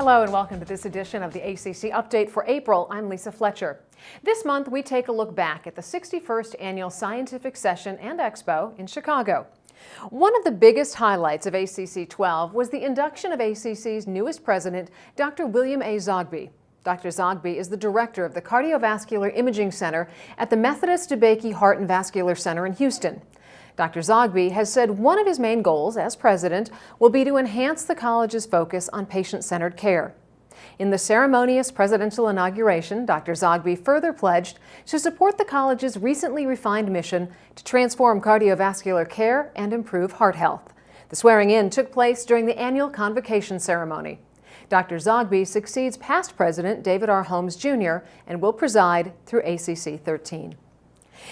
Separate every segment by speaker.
Speaker 1: Hello and welcome to this edition of the ACC Update for April. I'm Lisa Fletcher. This month we take a look back at the 61st Annual Scientific Session and Expo in Chicago. One of the biggest highlights of ACC 12 was the induction of ACC's newest president, Dr. William A. Zogby. Dr. Zogby is the director of the Cardiovascular Imaging Center at the Methodist DeBakey Heart and Vascular Center in Houston. Dr. Zogby has said one of his main goals as president will be to enhance the college's focus on patient-centered care. In the ceremonious presidential inauguration, Dr. Zogby further pledged to support the college's recently refined mission to transform cardiovascular care and improve heart health. The swearing-in took place during the annual convocation ceremony. Dr. Zogby succeeds past president David R. Holmes Jr. and will preside through ACC 13.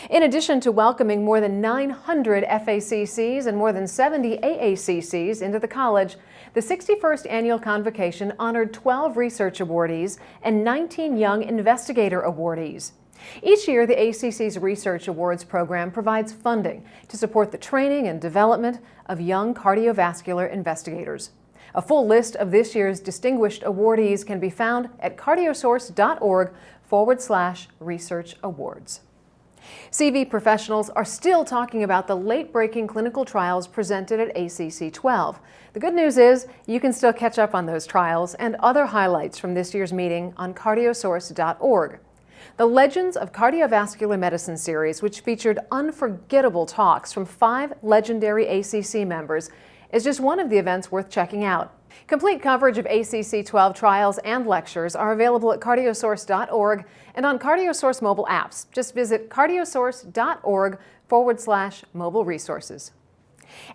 Speaker 1: In addition to welcoming more than 900 FACCs and more than 70 AACCs into the college, the 61st Annual Convocation honored 12 research awardees and 19 young investigator awardees. Each year, the ACC's Research Awards program provides funding to support the training and development of young cardiovascular investigators. A full list of this year's distinguished awardees can be found at cardiosource.org/research awards. CV professionals are still talking about the late-breaking clinical trials presented at ACC 12. The good news is you can still catch up on those trials and other highlights from this year's meeting on cardiosource.org. The Legends of Cardiovascular Medicine series, which featured unforgettable talks from 5 legendary ACC members, is just one of the events worth checking out. Complete coverage of ACC 12 trials and lectures are available at cardiosource.org and on CardioSource mobile apps. Just visit cardiosource.org/mobile resources.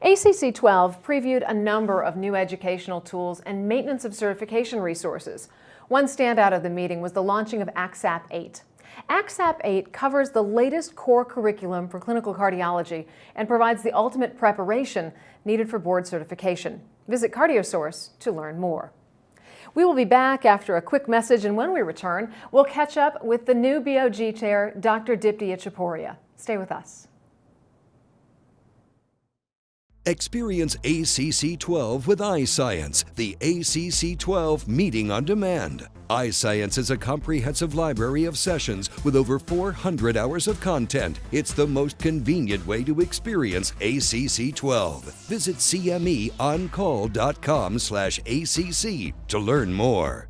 Speaker 1: ACC 12 previewed a number of new educational tools and maintenance of certification resources. One standout of the meeting was the launching of ACCP 8. ACCP 8 covers the latest core curriculum for clinical cardiology and provides the ultimate preparation needed for board certification. Visit CardioSource to learn more. We will be back after a quick message, and when we return, we'll catch up with the new BOG chair, Dr. Dipti Itchhaporia. Stay with us.
Speaker 2: Experience ACC 12 with iScience, the ACC 12 Meeting on Demand. iScience is a comprehensive library of sessions with over 400 hours of content. It's the most convenient way to experience ACC 12. Visit cmeoncall.com/ACC to learn more.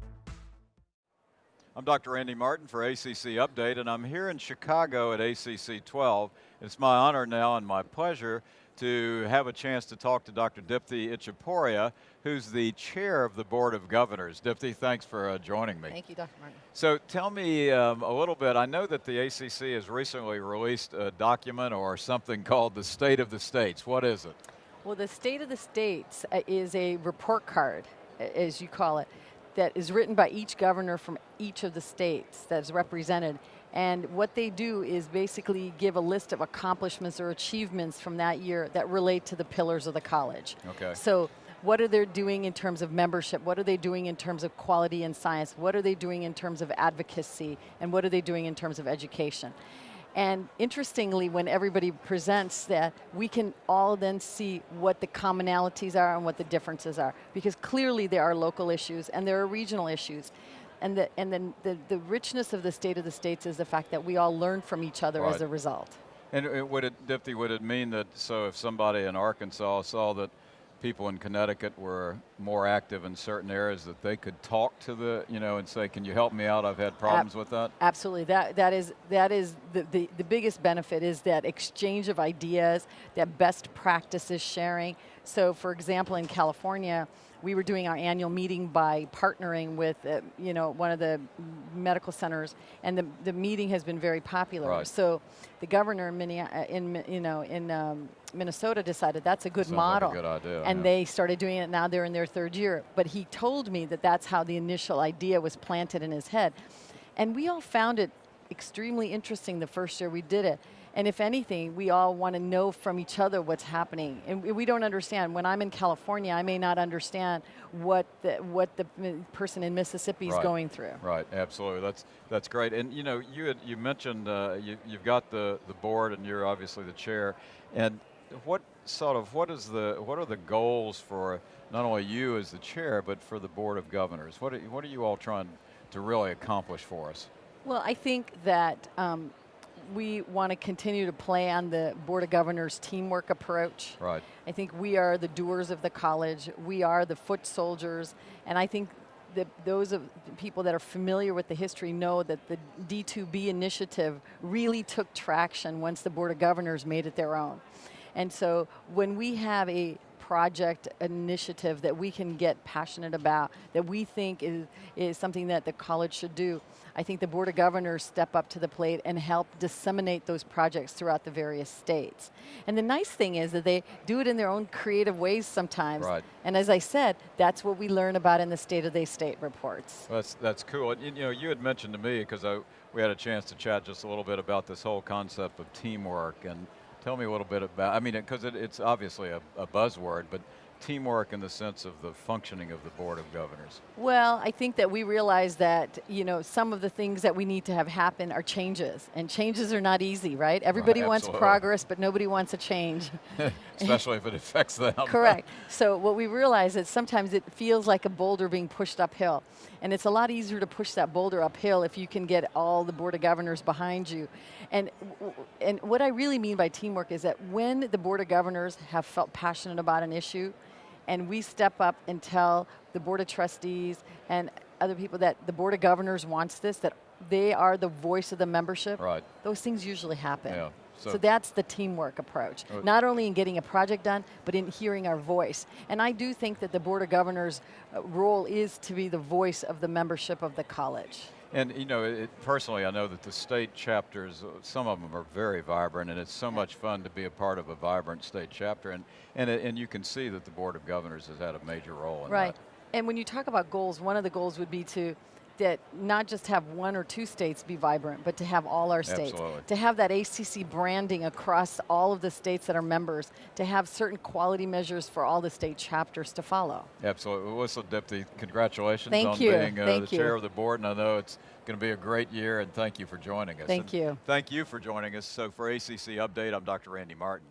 Speaker 3: I'm Dr. Randy Martin for ACC Update, and I'm here in Chicago at ACC 12. It's my honor now and my pleasure to have a chance to talk to Dr. Dipti Itchhaporia, who's the chair of the Board of Governors. Dipti, thanks for joining me.
Speaker 4: Thank you, Dr. Martin.
Speaker 3: So tell me a little bit. I know that the ACC has recently released a document or something called the State of the States. What is it?
Speaker 4: Well, the State of the States is a report card, as you call it, that is written by each governor from each of the states that's represented. And what they do is basically give a list of accomplishments or achievements from that year that relate to the pillars of the college.
Speaker 3: Okay.
Speaker 4: So what are they doing in terms of membership? What are they doing in terms of quality in science? What are they doing in terms of advocacy? And what are they doing in terms of education? And interestingly, when everybody presents that, we can all then see what the commonalities are and what the differences are. Because clearly there are local issues and there are regional issues. And then the richness of the State of the States is the fact that we all learn from each other as a result.
Speaker 3: And Dipti, would it mean that, so if somebody in Arkansas saw that people in Connecticut were more active in certain areas, that they could talk to the, and say, can you help me out? I've had problems with that.
Speaker 4: Absolutely. That is the biggest benefit is that exchange of ideas, that best practices sharing. So for example, in California, we were doing our annual meeting by partnering with, one of the medical centers, and the meeting has been very popular.
Speaker 3: Right.
Speaker 4: So the governor in Minnesota decided that's a good model.
Speaker 3: Like a good idea,
Speaker 4: and they started doing it. Now they're in their 3rd year. But he told me that that's how the initial idea was planted in his head. And we all found it extremely interesting the first year we did it. And if anything, we all want to know from each other what's happening. And we don't understand. When I'm in California, I may not understand what the person in Mississippi is going through.
Speaker 3: Right, absolutely. That's great. And you mentioned you've got the board, and you're obviously the chair. And what are the goals for not only you as the chair, but for the Board of Governors? What are you all trying to really accomplish for us?
Speaker 4: Well, I think that we want to continue to play on the Board of Governors teamwork approach.
Speaker 3: Right.
Speaker 4: I think we are the doers of the college. We are the foot soldiers. And I think that those of the people that are familiar with the history know that the D2B initiative really took traction once the Board of Governors made it their own. And so when we have a project initiative that we can get passionate about, that we think is something that the college should do, I think the Board of Governors step up to the plate and help disseminate those projects throughout the various states. And the nice thing is that they do it in their own creative ways sometimes.
Speaker 3: Right.
Speaker 4: And as I said, that's what we learn about in the State of the State reports.
Speaker 3: Well, that's cool. And, you know, you had mentioned to me, because we had a chance to chat just a little bit about this whole concept of teamwork. And tell me a little bit about, I mean, because it's obviously a buzzword, but teamwork in the sense of the functioning of the Board of Governors.
Speaker 4: Well, I think that we realize that, you know, some of the things that we need to have happen are changes, and changes are not easy, right? Everybody wants
Speaker 3: absolutely.
Speaker 4: Progress, but nobody wants a change.
Speaker 3: Especially if it affects them.
Speaker 4: Correct. So what we realize is sometimes it feels like a boulder being pushed uphill, and it's a lot easier to push that boulder uphill if you can get all the Board of Governors behind you. And what I really mean by teamwork is that when the Board of Governors have felt passionate about an issue, and we step up and tell the Board of Trustees and other people that the Board of Governors wants this, that they are the voice of the membership,
Speaker 3: Right.
Speaker 4: those things usually happen.
Speaker 3: Yeah.
Speaker 4: So that's the teamwork approach. Not only in getting a project done, but in hearing our voice. And I do think that the Board of Governors' role is to be the voice of the membership of the college.
Speaker 3: And you know, personally, I know that the state chapters, some of them are very vibrant, and it's so much fun to be a part of a vibrant state chapter. And you can see that the Board of Governors has had a major role in
Speaker 4: Right.
Speaker 3: that.
Speaker 4: And when you talk about goals, one of the goals would be that not just have one or two states be vibrant, but to have all our states.
Speaker 3: Absolutely.
Speaker 4: To have that ACC branding across all of the states that are members, to have certain quality measures for all the state chapters to follow.
Speaker 3: Absolutely. Well, listen, Dipti, congratulations
Speaker 4: Thank
Speaker 3: on
Speaker 4: you.
Speaker 3: being the
Speaker 4: Thank you.
Speaker 3: chair of the board, and I know it's going to be a great year, and thank you for joining us.
Speaker 4: Thank you.
Speaker 3: Thank you for joining us. So for ACC Update, I'm Dr. Randy Martin.